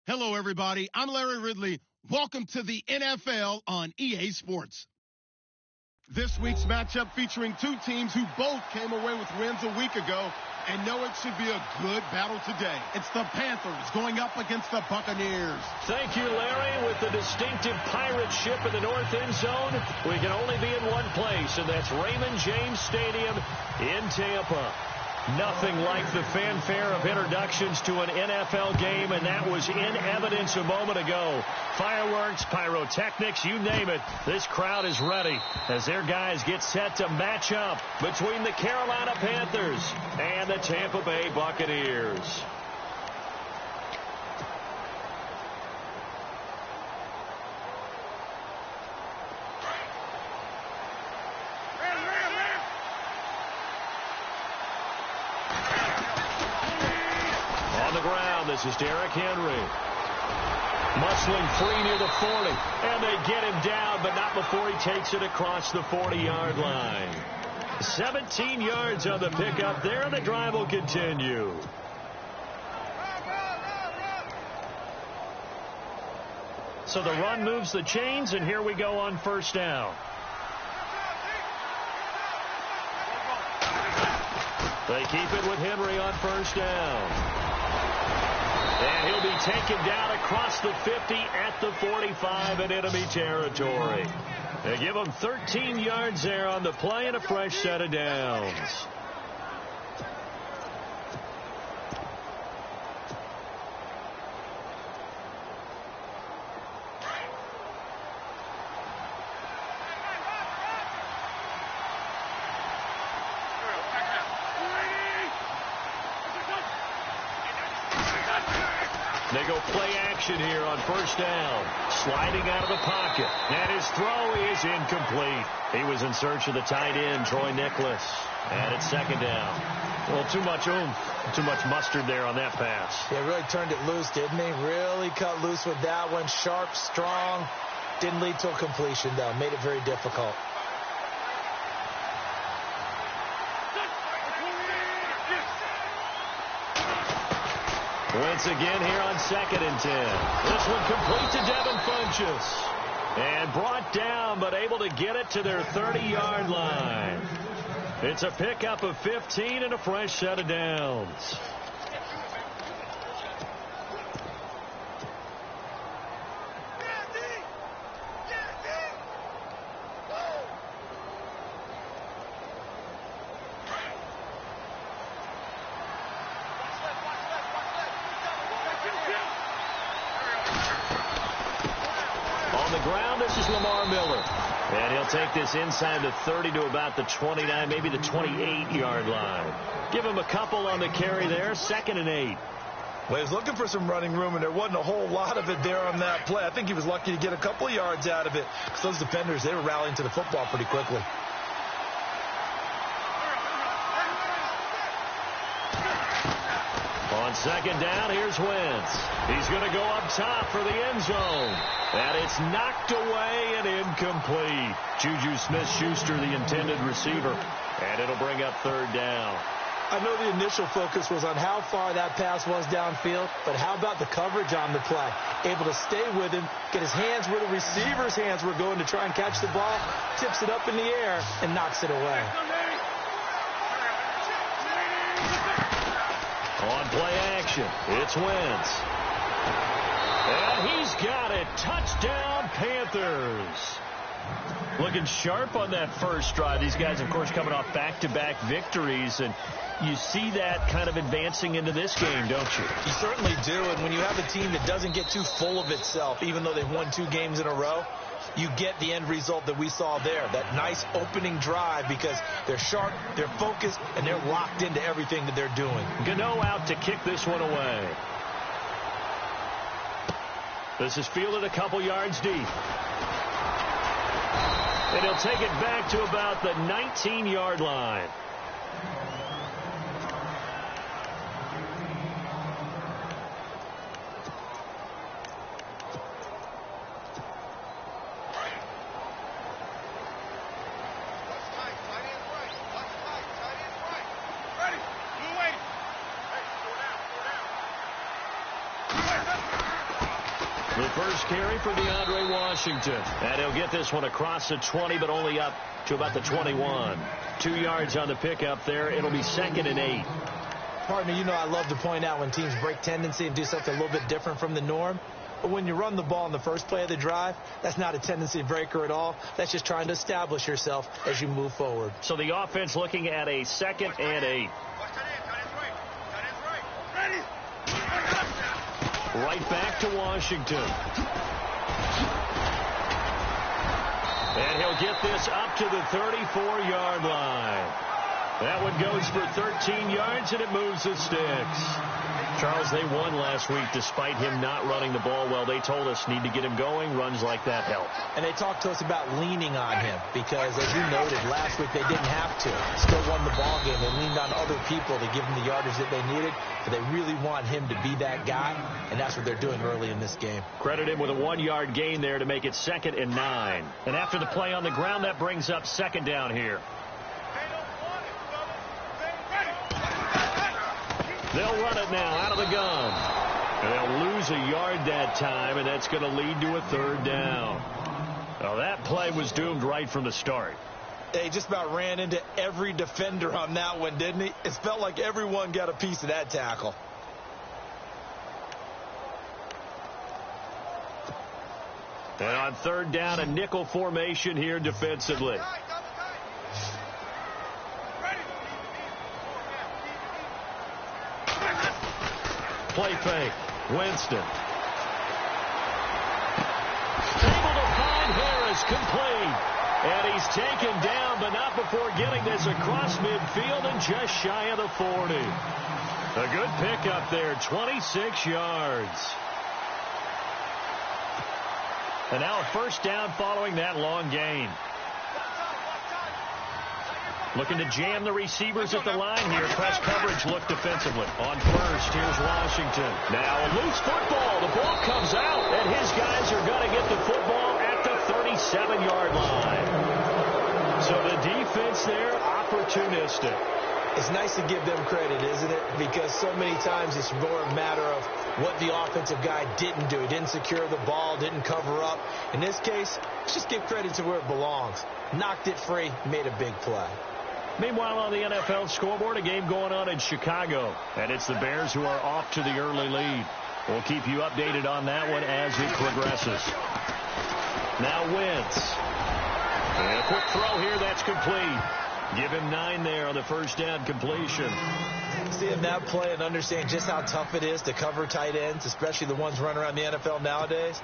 Hello, everybody. I'm Larry Ridley. Welcome to the NFL on EA Sports. This week's matchup featuring two teams who both came away with wins a week ago and know it should be a good battle today. It's the Panthers going up against the Buccaneers. Thank you, Larry. With the distinctive pirate ship in the north end zone, we can only be in one place, and that's Raymond James Stadium in Tampa. Nothing like the fanfare of introductions to an NFL game, and that was in evidence a moment ago. Fireworks, pyrotechnics, you name it. This crowd is ready as their guys get set to match up between the Carolina Panthers and the Tampa Bay Buccaneers. This is Derrick Henry. Muscling free near the 40. And they get him down, but not before he takes it across the 40-yard line. 17 yards on the pickup there, and the drive will continue. So the run moves the chains, and here we go on first down. They keep it with Henry on first down. And he'll be taken down across the 50 at the 45 in enemy territory. They give him 13 yards there on the play and a fresh set of downs. They go play action here on first down. Sliding out of the pocket. And his throw is incomplete. He was in search of the tight end, Troy Nicholas. And it's second down. Well, too much oomph. Too much mustard there on that pass. Yeah, really turned it loose, didn't he? Really cut loose with that one. Sharp, strong. Didn't lead to a completion, though. Made it very difficult. Once again here on 2nd and 10. This one complete to Devin Funchess. And brought down, but able to get it to their 30-yard line. It's a pickup of 15 and a fresh set of downs. And he'll take this inside the 30 to about the 29, maybe the 28-yard line. Give him a couple on the carry there, 2nd and 8. Well, he was looking for some running room, and there wasn't a whole lot of it there on that play. I think he was lucky to get a couple of yards out of it, because those defenders, they were rallying to the football pretty quickly. On 2nd down, here's Wentz. He's going to go up top for the end zone. And it's knocked away and incomplete. Juju Smith-Schuster, the intended receiver. And it'll bring up 3rd down. I know the initial focus was on how far that pass was downfield, but how about the coverage on the play? Able to stay with him, get his hands where the receiver's hands were going to try and catch the ball, tips it up in the air, and knocks it away. On play action, it's Wentz. And he's got it. Touchdown, Panthers. Looking sharp on that first drive. These guys, of course, coming off back-to-back victories, and you see that kind of advancing into this game, don't you? You certainly do, and when you have a team that doesn't get too full of itself, even though they've won 2 games in a row, you get the end result that we saw there, that nice opening drive, because they're sharp, they're focused, and they're locked into everything that they're doing. Gano out to kick this one away. This is fielded a couple yards deep. And he'll take it back to about the 19-yard line. The first carry for DeAndre Washington. And he'll get this one across the 20, but only up to about the 21. 2 yards on the pickup there. It'll be 2nd and 8. Partner, you know I love to point out when teams break tendency and do something a little bit different from the norm. But when you run the ball in the first play of the drive, that's not a tendency breaker at all. That's just trying to establish yourself as you move forward. So the offense looking at a 2nd and 8. Right back to Washington. And he'll get this up to the 34-yard line. That one goes for 13 yards, and it moves the sticks. Charles, they won last week despite him not running the ball well. They told us need to get him going. Runs like that help. And they talked to us about leaning on him because, as you noted, last week they didn't have to. Still won the ball game. They leaned on other people to give them the yardage that they needed, but they really want him to be that guy, and that's what they're doing early in this game. Credit him with a 1-yard gain there to make it 2nd and 9. And after the play on the ground, that brings up 2nd down here. They'll run it now out of the gun. And they'll lose a yard that time, and that's going to lead to a 3rd down. Now, that play was doomed right from the start. They just about ran into every defender on that one, didn't he? It felt like everyone got a piece of that tackle. And on 3rd down, a nickel formation here defensively. Play fake. Winston. Able to find Harris, complete. And he's taken down, but not before getting this across midfield and just shy of the 40. A good pickup there, 26 yards. And now a 1st down following that long gain. Looking to jam the receivers at the line here. Press coverage look defensively. On 1st, here's Washington. Now a loose football. The ball comes out, and his guys are going to get the football at the 37-yard line. So the defense there, opportunistic. It's nice to give them credit, isn't it? Because so many times it's more a matter of what the offensive guy didn't do. He didn't secure the ball, didn't cover up. In this case, let's just give credit to where it belongs. Knocked it free, made a big play. Meanwhile, on the NFL scoreboard, a game going on in Chicago. And it's the Bears who are off to the early lead. We'll keep you updated on that one as it progresses. Now Wentz. And a quick throw here, that's complete. Give him 9 there on the 1st down completion. Seeing that play and understand just how tough it is to cover tight ends, especially the ones running around the NFL nowadays,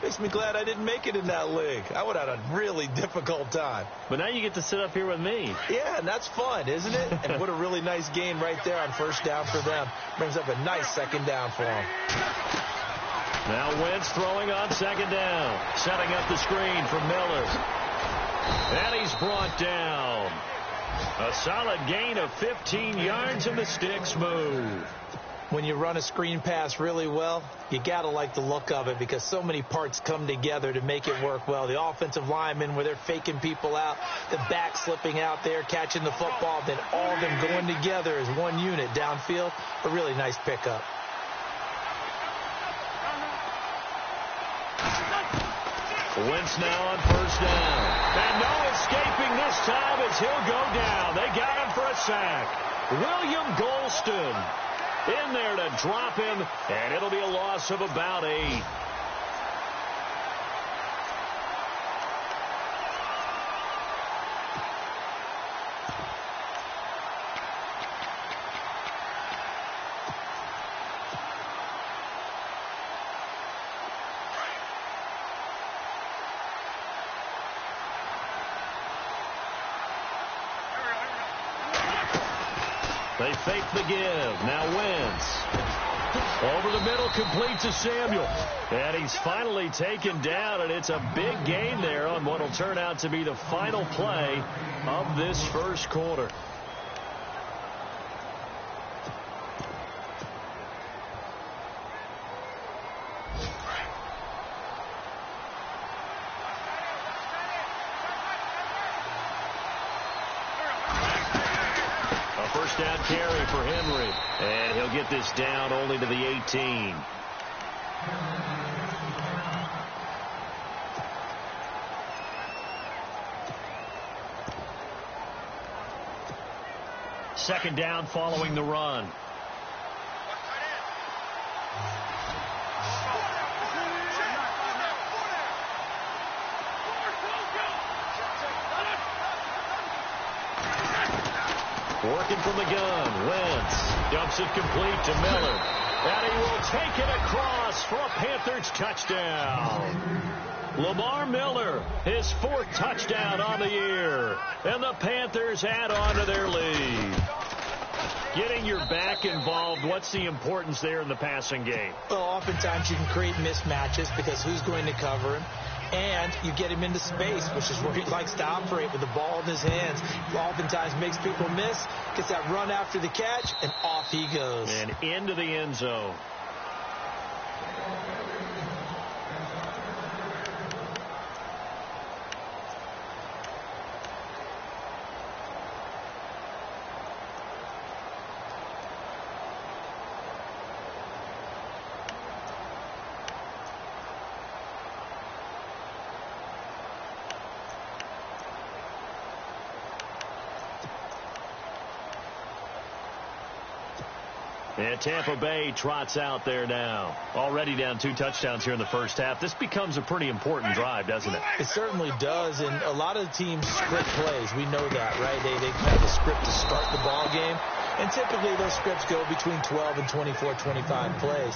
makes me glad I didn't make it in that league. I would have had a really difficult time. But now you get to sit up here with me. Yeah, and that's fun, isn't it? And what a really nice gain right there on 1st down for them. Brings up a nice 2nd down for them. Now Wentz throwing on 2nd down. Setting up the screen for Miller. And he's brought down. A solid gain of 15 yards, and the sticks move. When you run a screen pass really well, you got to like the look of it because so many parts come together to make it work well. The offensive linemen, where they're faking people out, the back slipping out there, catching the football, then all of them going together as one unit downfield. A really nice pickup. Wentz now on 1st down. And no escaping this time as he'll go down. They got him for a sack. William Golston in there to drop him, and it'll be a loss of about 8. They fake the give. Now Wentz. Over the middle, complete to Samuel. And he's finally taken down, and it's a big gain there on what will turn out to be the final play of this 1st quarter. Down carry for Henry. And he'll get this down only to the 18. Second down following the run. Working from the gun. Wentz dumps it complete to Miller. And he will take it across for a Panthers touchdown. Lamar Miller, his 4th touchdown on the year. And the Panthers add on to their lead. Getting your back involved, what's the importance there in the passing game? Well, oftentimes you can create mismatches because who's going to cover him? And you get him into space, which is where he likes to operate with the ball in his hands. Oftentimes makes people miss, gets that run after the catch, and off he goes. And into the end zone. And Tampa Bay trots out there now. Already down 2 touchdowns here in the first half. This becomes a pretty important drive, doesn't it? It certainly does, and a lot of the teams script plays. We know that, right? They have a script to start the ball game, and typically those scripts go between 12 and 24, 25 plays.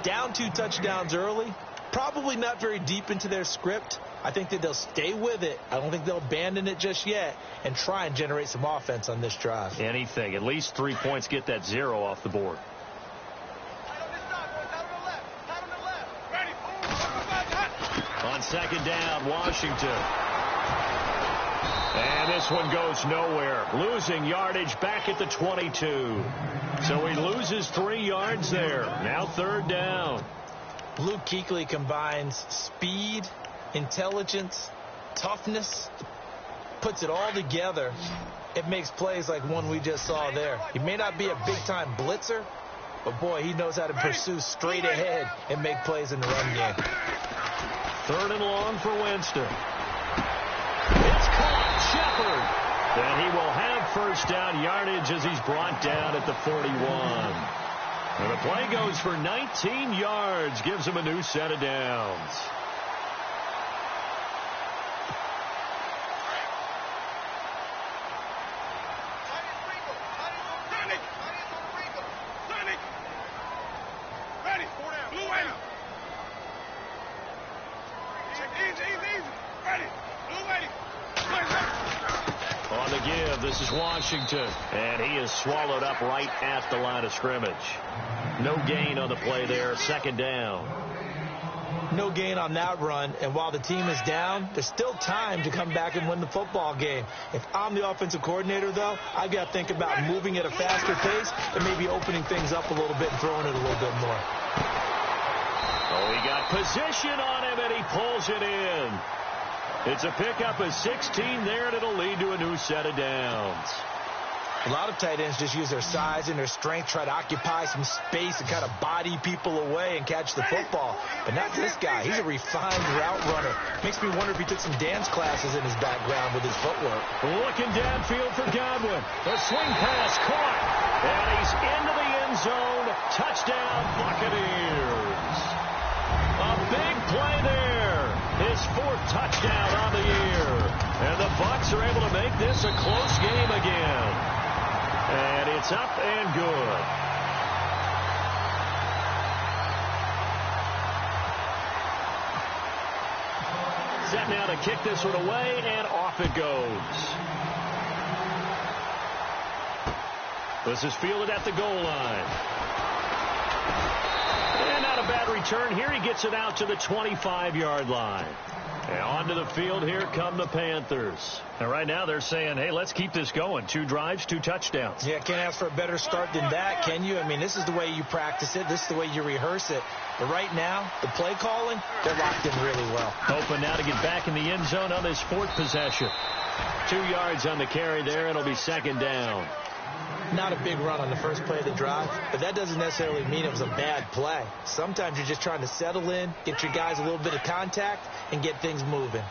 Down 2 touchdowns early, probably not very deep into their script. I think that they'll stay with it. I don't think they'll abandon it just yet and try and generate some offense on this drive. Anything. At least 3 points, get that 0 off the board. On second down, Washington. And this one goes nowhere. Losing yardage back at the 22. So he loses 3 yards there. Now 3rd down. Luke Kuechly combines speed, intelligence, toughness, puts it all together. It makes plays like one we just saw there. He may not be a big-time blitzer, but, boy, he knows how to pursue straight ahead and make plays in the run game. 3rd and long for Winston. It's caught. Shepard. And he will have first down yardage as he's brought down at the 41. And the play goes for 19 yards, gives him a new set of downs. On the give, this is Washington, and he is swallowed up right at the line of scrimmage. No gain on the play there, 2nd down. No gain on that run, and while the team is down, there's still time to come back and win the football game. If I'm the offensive coordinator, though, I've got to think about moving at a faster pace and maybe opening things up a little bit and throwing it a little bit more. Oh, he got position on him, and he pulls it in. It's a pickup of 16 there, and it'll lead to a new set of downs. A lot of tight ends just use their size and their strength, try to occupy some space and kind of body people away and catch the football. But not this guy. He's a refined route runner. Makes me wonder if he took some dance classes in his background with his footwork. Looking downfield for Godwin. The swing pass caught. And he's into the end zone. Touchdown, Buccaneers. A big play there. His 4th touchdown on the year. And the Bucs are able to make this a close game again. And it's up and good. Set now to kick this one away, and off it goes. This is fielded at the goal line. And not a bad return here. He gets it out to the 25-yard line. And onto the field, here come the Panthers. And right now they're saying, hey, let's keep this going. 2 drives, 2 touchdowns. Yeah, can't ask for a better start than that, can you? I mean, this is the way you practice it. This is the way you rehearse it. But right now, the play calling, they're locked in really well. Hoping now to get back in the end zone on this 4th possession. 2 yards on the carry there. It'll be 2nd down. Not a big run on the first play of the drive, but that doesn't necessarily mean it was a bad play. Sometimes you're just trying to settle in, get your guys a little bit of contact, and get things moving.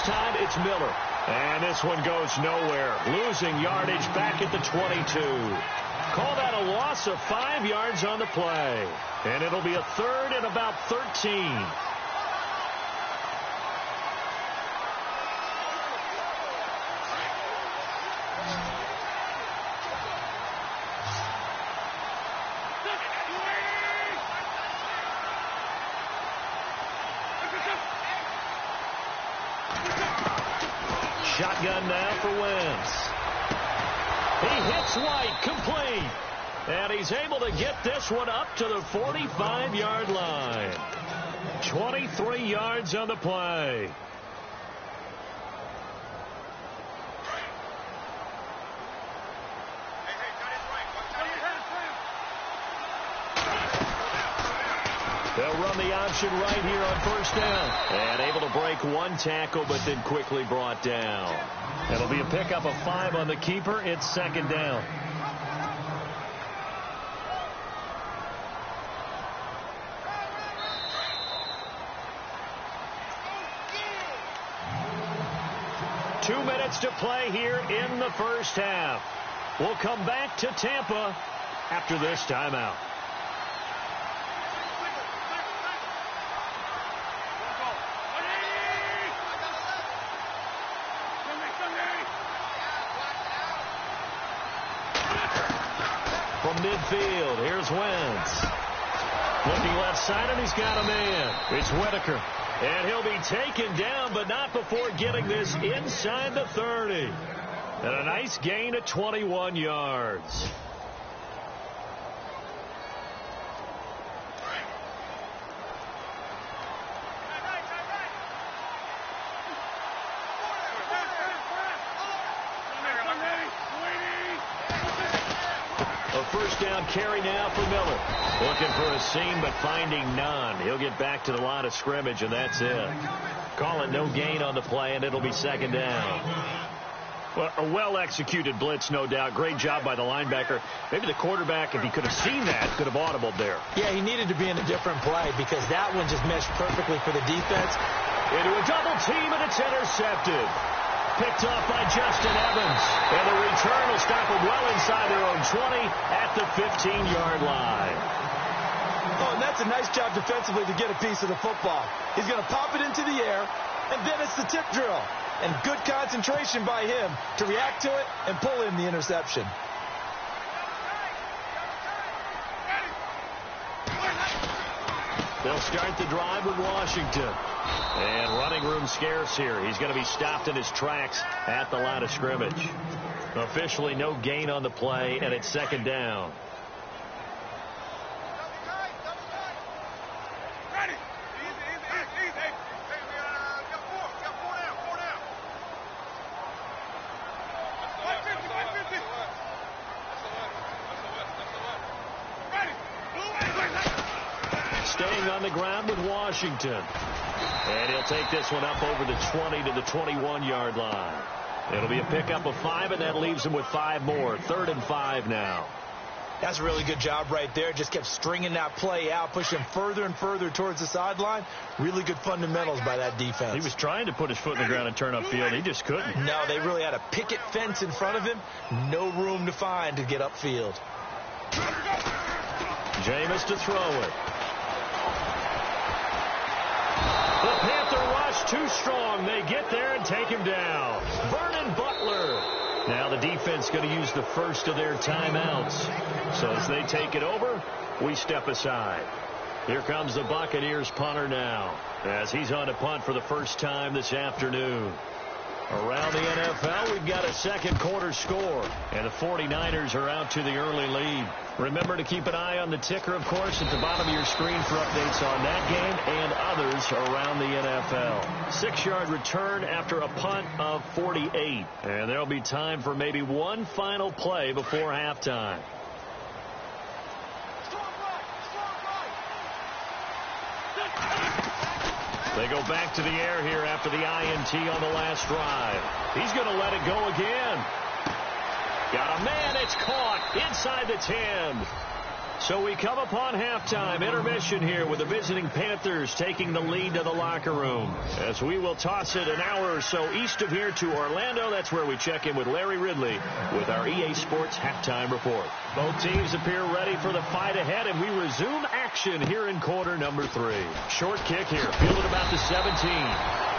time, it's Miller. And this one goes nowhere. Losing yardage back at the 22. Call that a loss of 5 yards on the play. And it'll be a third and about 13. Shotgun now for Wentz. He hits White, complete. And he's able to get this one up to the 45-yard line. 23 yards on the play. They'll run the option right here on first down. And able to break one tackle, but then quickly brought down. It'll be a pickup of 5 on the keeper. It's second down. Two minutes to play here in the first half. We'll come back to Tampa after this timeout. From midfield, here's Wentz. Looking left side, and he's got a man. It's Whitaker. And he'll be taken down, but not before getting this inside the 30. And a nice gain of 21 yards. A first down carry now for Miller. Looking for a seam, but finding none. He'll get back to the line of scrimmage, and that's it. Call it no gain on the play, and it'll be second down. Well, a well-executed blitz, no doubt. Great job by the linebacker. Maybe the quarterback, if he could have seen that, could have audibled there. Yeah, he needed to be in a different play because that one just meshed perfectly for the defense. Into a double team, and it's intercepted. Picked off by Justin Evans. And the return will stop them well inside their own 20 at the 15-yard line. Oh, and that's a nice job defensively to get a piece of the football. He's going to pop it into the air, and then it's the tip drill. And good concentration by him to react to it and pull in the interception. They'll start the drive with Washington. And running room scarce here. He's going to be stopped in his tracks at the line of scrimmage. Officially no gain on the play, and it's second down. Staying on the ground with Washington. And he'll take this one up over the 20 to the 21-yard line. It'll be a pickup of 5, and that leaves him with 5 more. 3rd and 5 now. That's a really good job right there. Just kept stringing that play out, pushing further and further towards the sideline. Really good fundamentals by that defense. He was trying to put his foot in the ground and turn upfield. He just couldn't. No, they really had a picket fence in front of him. No room to find to get upfield. Jameis to throw it. The Panther rush too strong. They get there and take him down. Vernon Butler. Now the defense going to use the first of their timeouts. So as they take it over, we step aside. Here comes the Buccaneers punter now, as he's on to punt for the first time this afternoon. Around the NFL, we've got a second quarter score, and the 49ers are out to the early lead. Remember to keep an eye on the ticker, of course, at the bottom of your screen for updates on that game and others around the NFL. 6-yard return after a punt of 48, and there'll be time for maybe one final play before halftime. They go back to the air here after the INT on the last drive. He's going to let it go again. Got a man. It's caught inside the 10. So we come upon halftime, intermission here with the visiting Panthers taking the lead to the locker room. As we will toss it an hour or so east of here to Orlando. That's where we check in with Larry Ridley with our EA Sports halftime report. Both teams appear ready for the fight ahead, and we resume action here in quarter number 3. Short kick here, fielded about the 17.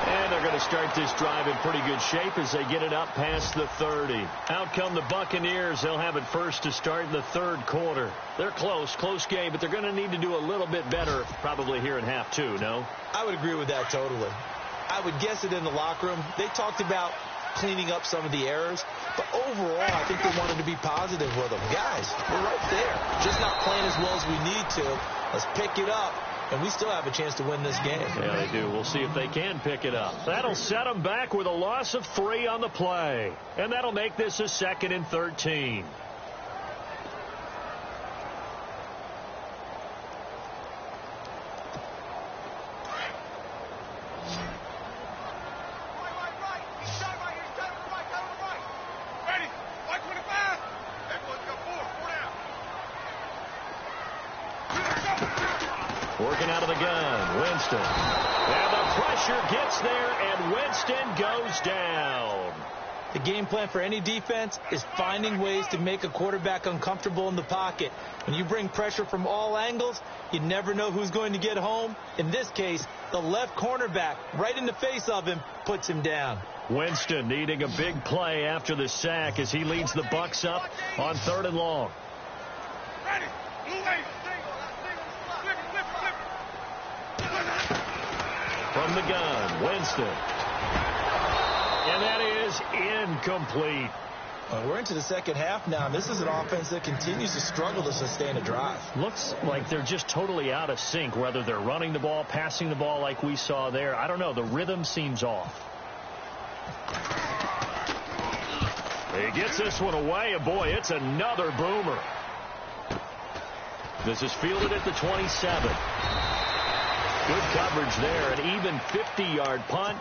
And they're going to start this drive in pretty good shape as they get it up past the 30. Out come the Buccaneers. They'll have it first to start in the third quarter. They're close game, but they're going to need to do a little bit better probably here in half 2, no? I would agree with that totally. I would guess it in the locker room. They talked about cleaning up some of the errors, but overall, I think they wanted to be positive with them. Guys, we're right there. Just not playing as well as we need to. Let's pick it up. And we still have a chance to win this game. Yeah, they do. We'll see if they can pick it up. That'll set them back with a loss of 3 on the play. And that'll make this a 2nd and 13. Working out of the gun, Winston. And the pressure gets there, and Winston goes down. The game plan for any defense is finding ways to make a quarterback uncomfortable in the pocket. When you bring pressure from all angles, you never know who's going to get home. In this case, the left cornerback, right in the face of him, puts him down. Winston needing a big play after the sack as he leads the Bucs up on 3rd and long. From the gun, Winston. And that is incomplete. We're into the second half now. This is an offense that continues to struggle to sustain a drive. Looks like they're just totally out of sync, whether they're running the ball, passing the ball like we saw there. I don't know. The rhythm seems off. He gets this one away, and boy, it's another boomer. This is fielded at the 27. Good coverage there. An even 50-yard punt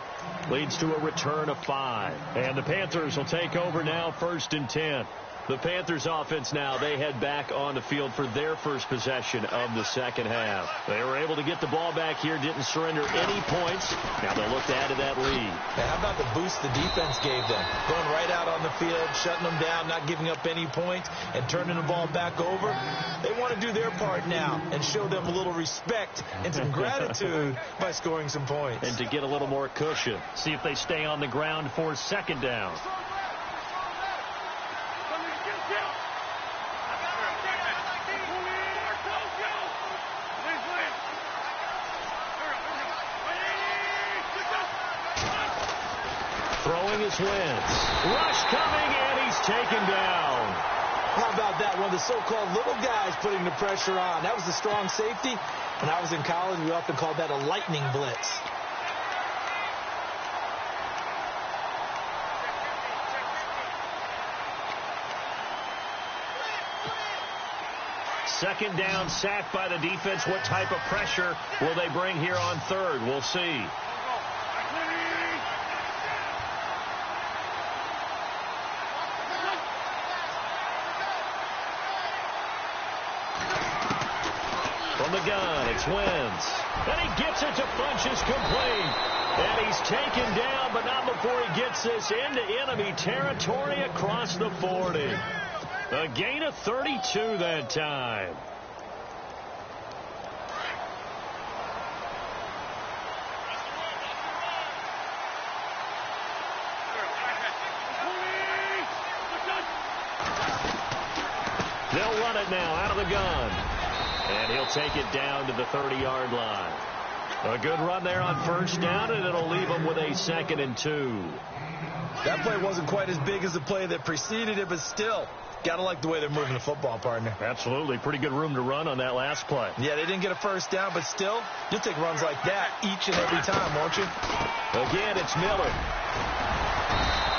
leads to a return of 5. And the Panthers will take over now, 1st and 10. The Panthers offense now, they head back on the field for their first possession of the second half. They were able to get the ball back here, didn't surrender any points. Now they'll look to add to that lead. Now, how about the boost the defense gave them? Going right out on the field, shutting them down, not giving up any points, and turning the ball back over. They want to do their part now and show them a little respect and some gratitude by scoring some points. And to get a little more cushion. See if they stay on the ground for 2nd down. Throwing is Wentz. Rush coming, and he's taken down. How about that? One of the so-called little guys putting the pressure on. That was the strong safety. When I was in college, we often called that a lightning blitz. Second down, sacked by the defense. What type of pressure will they bring here on 3rd? We'll see. From the gun, it's Wentz. And he gets it to Funchess complete. And he's taken down, but not before he gets this into enemy territory across the 40. A gain of 32 that time. They'll run it now out of the gun. And he'll take it down to the 30-yard line. A good run there on 1st down, and it'll leave them with a 2nd and 2. That play wasn't quite as big as the play that preceded it, but still, got to like the way they're moving the football, partner. Absolutely. Pretty good room to run on that last play. Yeah, they didn't get a 1st down, but still, you'll take runs like that each and every time, won't you? Again, it's Miller.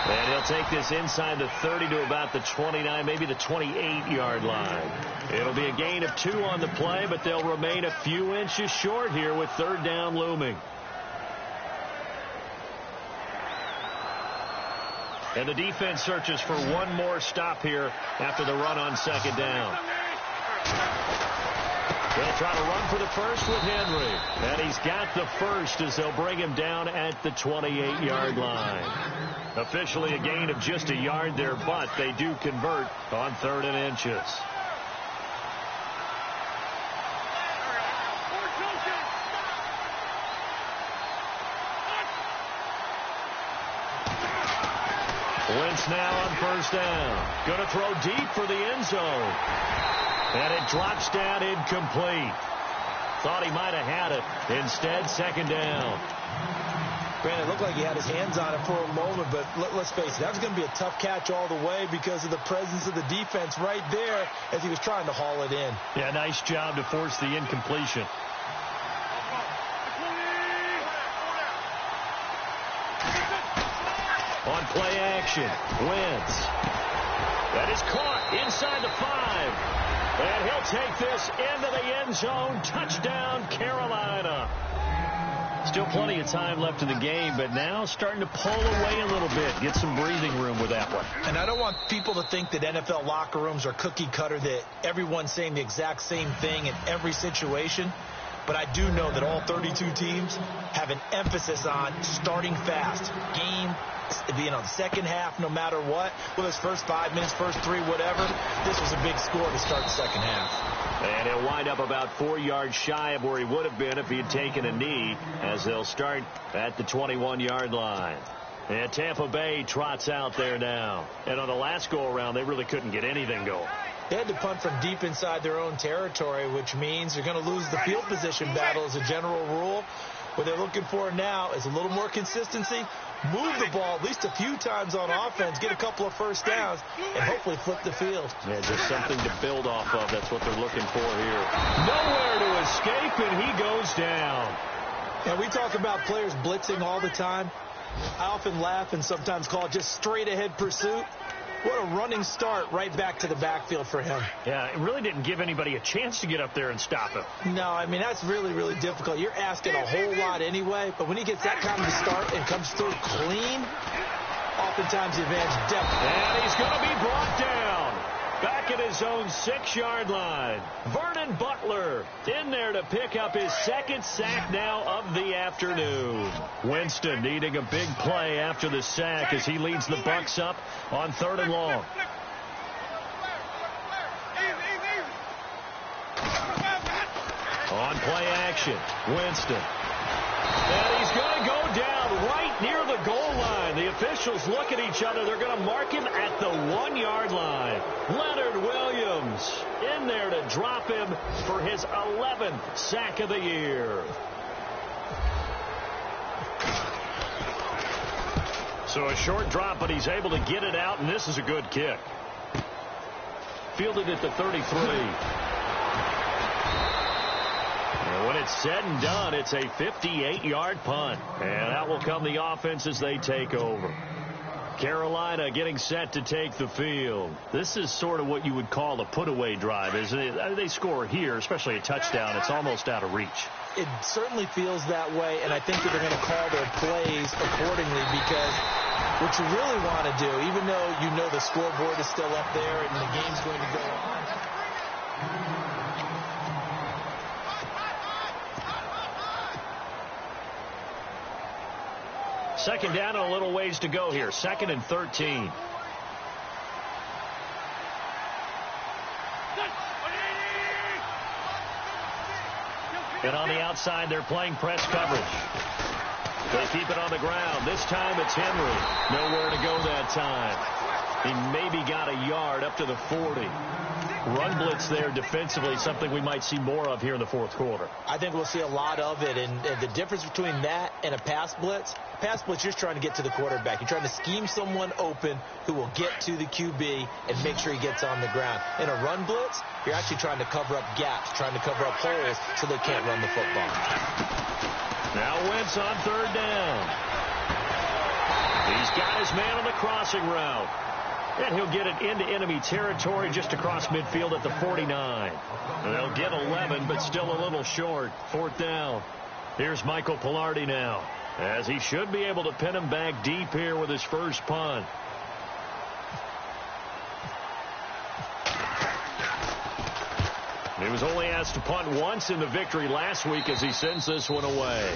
And he'll take this inside the 30 to about the 29, maybe the 28-yard line. It'll be a gain of 2 on the play, but they'll remain a few inches short here with 3rd down looming. And the defense searches for one more stop here after the run on 2nd down. They'll try to run for the first with Henry. And he's got the first as they'll bring him down at the 28-yard line. Officially a gain of just a yard there, but they do convert on 3rd and inches. Wentz now on 1st down. Going to throw deep for the end zone. And it drops down incomplete. Thought he might have had it. Instead, 2nd down. Brandon, it looked like he had his hands on it for a moment, but let's face it, that was going to be a tough catch all the way because of the presence of the defense right there as he was trying to haul it in. Yeah, nice job to force the incompletion. On play action, Wentz. That is caught inside the 5. And he'll take this into the end zone. Touchdown, Carolina. Still plenty of time left in the game, but now starting to pull away a little bit. Get some breathing room with that one. And I don't want people to think that NFL locker rooms are cookie cutter, that everyone's saying the exact same thing in every situation. But I do know that all 32 teams have an emphasis on starting fast. Game being on the second half, no matter what. Whether it's first 5 minutes, first 3, whatever. This was a big score to start the second half. And he'll wind up about 4 yards shy of where he would have been if he had taken a knee, as they'll start at the 21-yard line. And Tampa Bay trots out there now. And on the last go-around, they really couldn't get anything going. They had to punt from deep inside their own territory, which means they're going to lose the field position battle as a general rule. What they're looking for now is a little more consistency, move the ball at least a few times on offense, get a couple of first downs, and hopefully flip the field. Yeah, just something to build off of. That's what they're looking for here. Nowhere to escape, and he goes down. And we talk about players blitzing all the time. I often laugh and sometimes call it just straight-ahead pursuit. What a running start right back to the backfield for him. Yeah, it really didn't give anybody a chance to get up there and stop him. No, I mean, that's really, really difficult. You're asking a whole lot anyway, but when he gets that kind of a start and comes through clean, oftentimes the advantage definitely. And he's going to be brought down. Back at his own 6-yard line. Vernon Butler in there to pick up his 2nd sack now of the afternoon. Winston needing a big play after the sack as he leads the Bucs up on 3rd and long. On play action, Winston. And he's going to go down right near the goal line. The officials look at each other. They're going to mark him at the 1-yard line. Leonard Williams in there to drop him for his 11th sack of the year. So a short drop, but he's able to get it out, and this is a good kick. Fielded at the 33. When it's said and done, it's a 58-yard punt. And that will come the offense as they take over. Carolina getting set to take the field. This is sort of what you would call a put-away drive, isn't it? They score here, especially a touchdown. It's almost out of reach. It certainly feels that way, and I think that they're going to call their plays accordingly because what you really want to do, even though you know the scoreboard is still up there and the game's going to go on, 2nd down and a little ways to go here. 2nd and 13. And on the outside, they're playing press coverage. They keep it on the ground. This time it's Henry. Nowhere to go that time. He maybe got a yard up to the 40. Run blitz there defensively, something we might see more of here in the 4th quarter. I think we'll see a lot of it, and the difference between that and a pass blitz, you're just trying to get to the quarterback. You're trying to scheme someone open who will get to the QB and make sure he gets on the ground. In a run blitz, you're actually trying to cover up gaps, trying to cover up holes so they can't run the football. Now Wentz on 3rd down. He's got his man on the crossing route. And he'll get it into enemy territory just across midfield at the 49. And they'll get 11, but still a little short. 4th down. Here's Michael Pilardi now, as he should be able to pin him back deep here with his first punt. He was only asked to punt once in the victory last week as he sends this one away.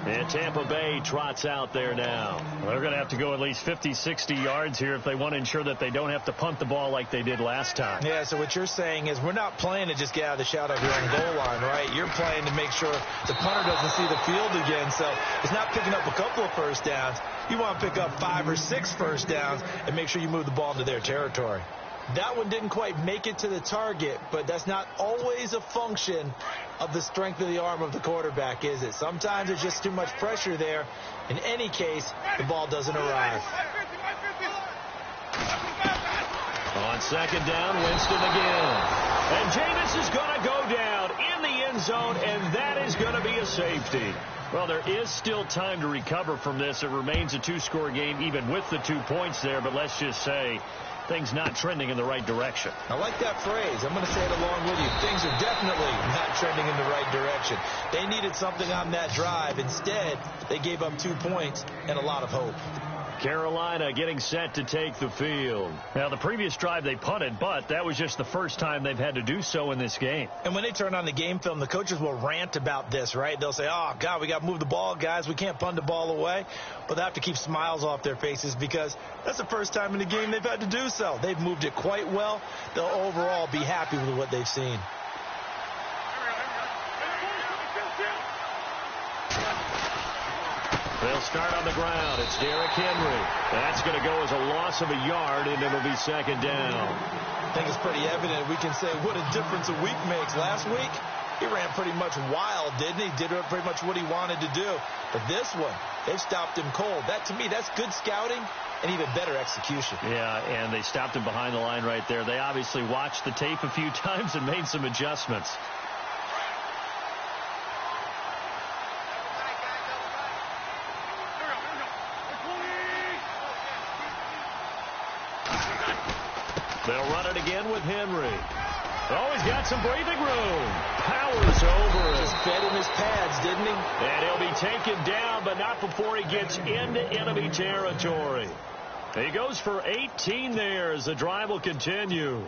And Tampa Bay trots out there now. Well, they're going to have to go at least 50, 60 yards here if they want to ensure that they don't have to punt the ball like they did last time. Yeah, so what you're saying is we're not playing to just get out of the shadow of your own goal line, right? You're playing to make sure the punter doesn't see the field again. So it's not picking up a couple of first downs. You want to pick up 5 or 6 first downs and make sure you move the ball into their territory. That one didn't quite make it to the target, but that's not always a function of the strength of the arm of the quarterback, is it? Sometimes there's just too much pressure there. In any case, the ball doesn't arrive. On second down, Winston again. And Jameis is going to go down in the end zone, and that is going to be a safety. Well, there is still time to recover from this. It remains a 2-score game even with the 2 points there, but let's just say things not trending in the right direction. I like that phrase. I'm going to say it along with you. Things are definitely not trending in the right direction. They needed something on that drive. Instead, they gave up 2 points and a lot of hope. Carolina getting set to take the field. Now, the previous drive they punted, but that was just the first time they've had to do so in this game. And when they turn on the game film, the coaches will rant about this, right? They'll say, oh, God, we got to move the ball, guys. We can't punt the ball away. But they have to keep smiles off their faces because that's the first time in the game they've had to do so. They've moved it quite well. They'll overall be happy with what they've seen. They'll start on the ground. It's Derrick Henry. That's going to go as a loss of a yard, and it'll be second down. I think it's pretty evident. We can say what a difference a week makes. Last week, he ran pretty much wild, didn't he? Did pretty much what he wanted to do. But this one, they've stopped him cold. That, to me, that's good scouting and even better execution. Yeah, and they stopped him behind the line right there. They obviously watched the tape a few times and made some adjustments. They'll run it again with Henry. Oh, he's got some breathing room. Powers over it. Just fed him his pads, didn't he? And he'll be taken down, but not before he gets into enemy territory. He goes for 18 there as the drive will continue.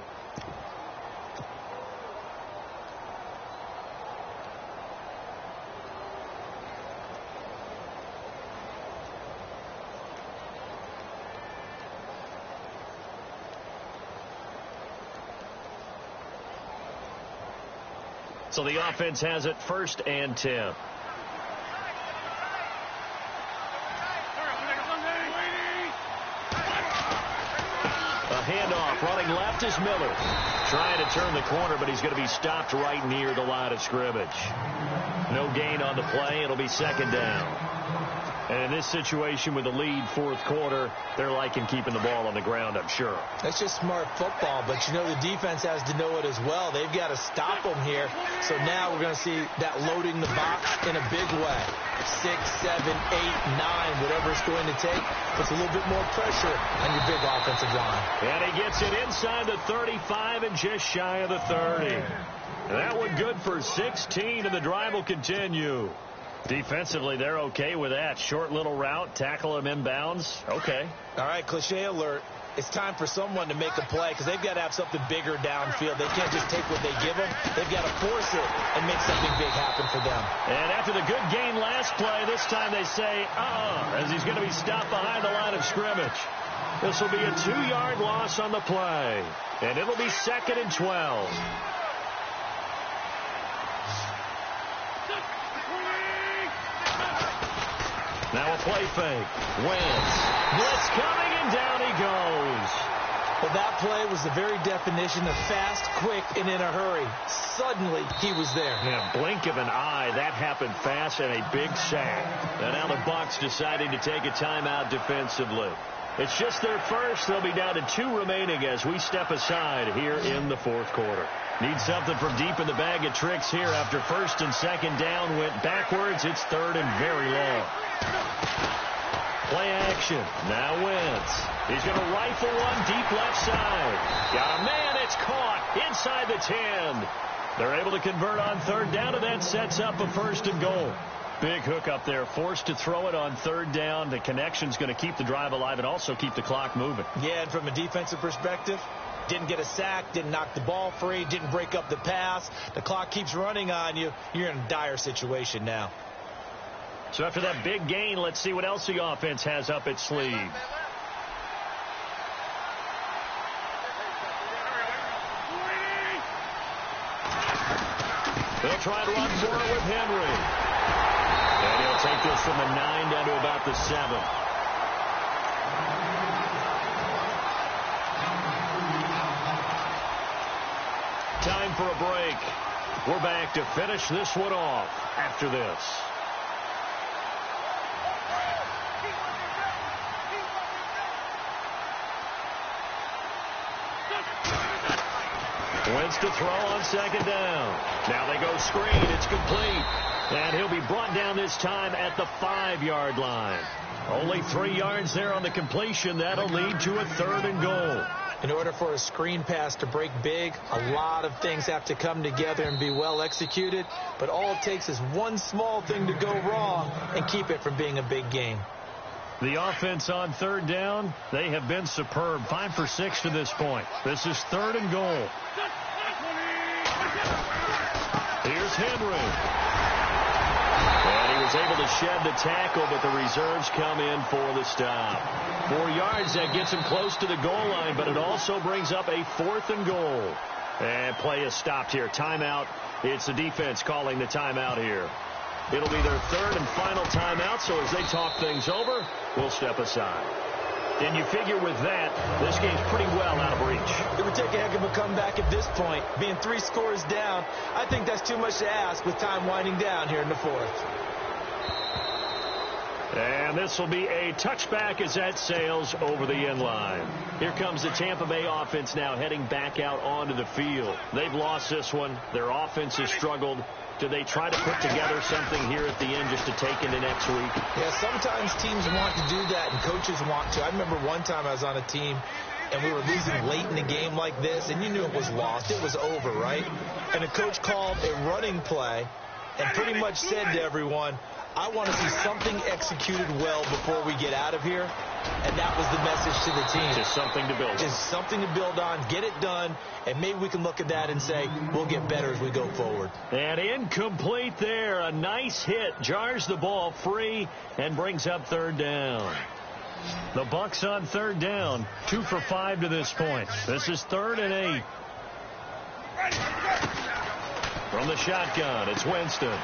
So the offense has it 1st and 10. A handoff. Running left is Miller. Trying to turn the corner, but he's going to be stopped right near the line of scrimmage. No gain on the play. It'll be second down. And in this situation with the lead 4th quarter, they're liking keeping the ball on the ground, I'm sure. That's just smart football, but you know the defense has to know it as well. They've got to stop them here. So now we're going to see that loading the box in a big way. 6, 7, 8, 9, whatever it's going to take, puts a little bit more pressure on your big offensive line. And he gets it inside the 35 and just shy of the 30. That one good for 16, and the drive will continue. Defensively, they're okay with that. Short little route, tackle him inbounds. Okay. All right, cliche alert. It's time for someone to make a play because they've got to have something bigger downfield. They can't just take what they give them. They've got to force it and make something big happen for them. And after the good gain last play, this time they say, as he's going to be stopped behind the line of scrimmage. This will be a 2-yard loss on the play. And it'll be 2nd and 12. Now a play fake. Wentz. Blitz coming, and down he goes. Well, that play was the very definition of fast, quick, and in a hurry. Suddenly, he was there. Yeah, blink of an eye. That happened fast and a big sack. And now the Bucs deciding to take a timeout defensively. It's just their first. They'll be down to 2 remaining as we step aside here in the 4th quarter. Need something from deep in the bag of tricks here after 1st and 2nd down went backwards. It's 3rd and very long. Play action. Now Wentz. He's going to rifle one deep left side. Got a man. It's caught inside the 10. They're able to convert on 3rd down, and that sets up a 1st and goal. Big hook up there. Forced to throw it on 3rd down. The connection's going to keep the drive alive and also keep the clock moving. Yeah, and from a defensive perspective, Didn't get a sack, didn't knock the ball free, didn't break up the pass. The clock keeps running on you. You're in a dire situation now. So after that big gain, let's see what else the offense has up its sleeve. They'll try to run for it with Henry. And he'll take this from the 9 down to about the 7. Time for a break. We're back to finish this one off after this. Wentz to throw on second down. Now they go screen. It's complete. And he'll be brought down this time at the 5-yard line. Only 3 yards there on the completion. That'll lead to a 3rd and goal. In order for a screen pass to break big, a lot of things have to come together and be well executed. But all it takes is one small thing to go wrong and keep it from being a big gain. The offense on 3rd down, they have been superb. 5 for 6 to this point. This is 3rd and goal. Here's Henry. And he was able to shed the tackle, but the reserves come in for the stop. 4 yards, that gets him close to the goal line, but it also brings up a 4th and goal. And play is stopped here. Timeout. It's the defense calling the timeout here. It'll be their 3rd and final timeout, so as they talk things over, we'll step aside. And you figure with that, this game's pretty well out of reach. It would take a heck of a comeback at this point. Being 3 scores down, I think that's too much to ask with time winding down here in the 4th. And this will be a touchback as that sails over the end line. Here comes the Tampa Bay offense now heading back out onto the field. They've lost this one. Their offense has struggled. Do they try to put together something here at the end just to take into next week? Yeah, sometimes teams want to do that and coaches want to. I remember one time I was on a team and we were losing late in the game like this, and you knew it was lost. It was over, right? And the coach called a running play and pretty much said to everyone, I want to see something executed well before we get out of here. And that was the message to the team. Just something to build on. Just something to build on, get it done, and maybe we can look at that and say, we'll get better as we go forward. And incomplete there. A nice hit. Jars the ball free and brings up 3rd down. The Bucs on 3rd down. 2 for 5 to this point. This is 3rd and 8. From the shotgun, it's Winston.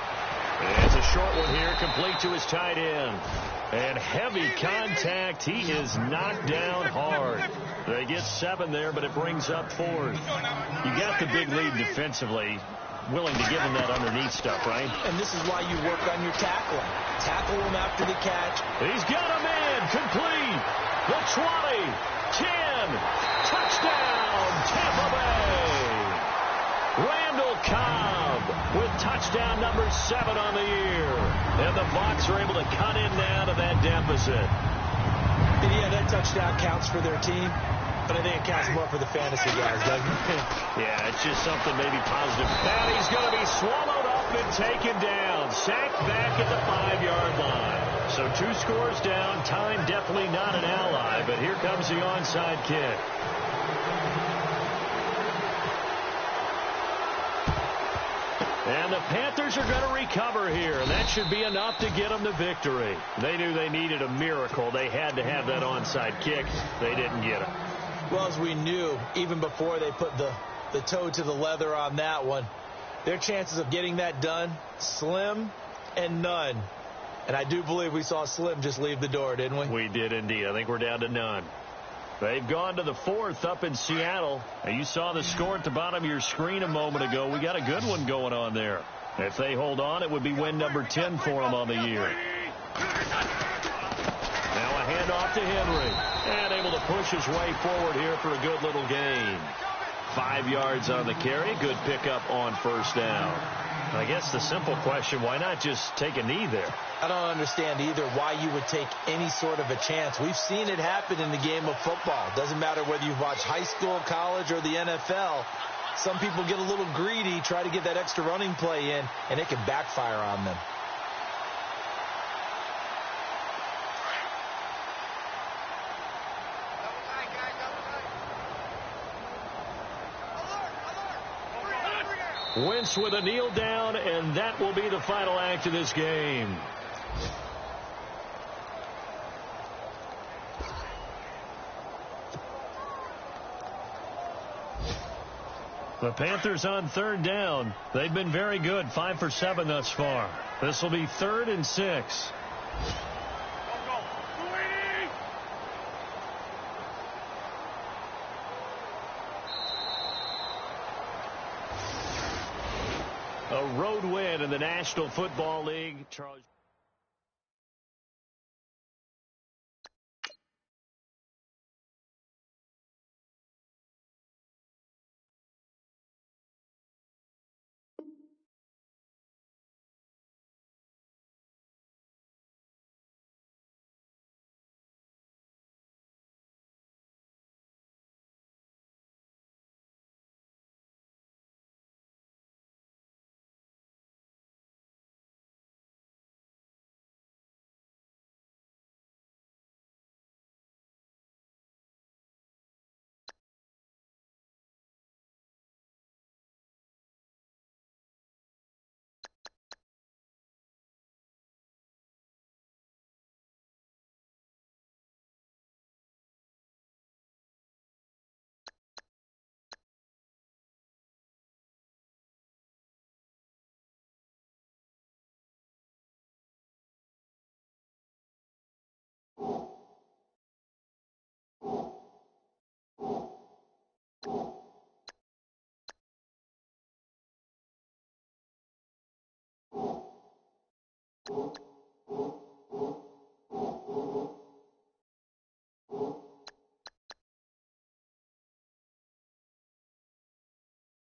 It's a short one here, complete to his tight end. And heavy contact. He is knocked down hard. They get 7 there, but it brings up 4th. You got the big lead defensively. Willing to give him that underneath stuff, right? And this is why you work on your tackling. Tackle him after the catch. He's got a man. Complete. The 20. 10. Touchdown, Tampa Bay. Randall Cobb with touchdown number 7 on the year. And the Bucs are able to cut in now to that deficit. And yeah, that touchdown counts for their team, but I think it counts more for the fantasy guys, doesn't it? Yeah, it's just something maybe positive. And he's going to be swallowed up and taken down. Sacked back at the 5-yard line. So 2 scores down. Time definitely not an ally, but here comes the onside kick. And the Panthers are going to recover here, and that should be enough to get them the victory. They knew they needed a miracle. They had to have that onside kick. They didn't get it. Well, as we knew, even before they put the toe to the leather on that one, their chances of getting that done, slim and none. And I do believe we saw Slim just leave the door, didn't we? We did indeed. I think we're down to none. They've gone to the 4th up in Seattle. And you saw the score at the bottom of your screen a moment ago. We got a good one going on there. If they hold on, it would be win number 10 for them on the year. Now a handoff to Henry. And able to push his way forward here for a good little gain. 5 yards on the carry. Good pickup on 1st down. I guess the simple question, why not just take a knee there? I don't understand either why you would take any sort of a chance. We've seen it happen in the game of football. Doesn't matter whether you've watched high school, college, or the NFL. Some people get a little greedy, try to get that extra running play in, and it can backfire on them. Wentz with a kneel down, and that will be the final act of this game. The Panthers on third down. They've been very good, 5 for 7 thus far. This will be 3rd and 6. A road win in the National Football League. Charles.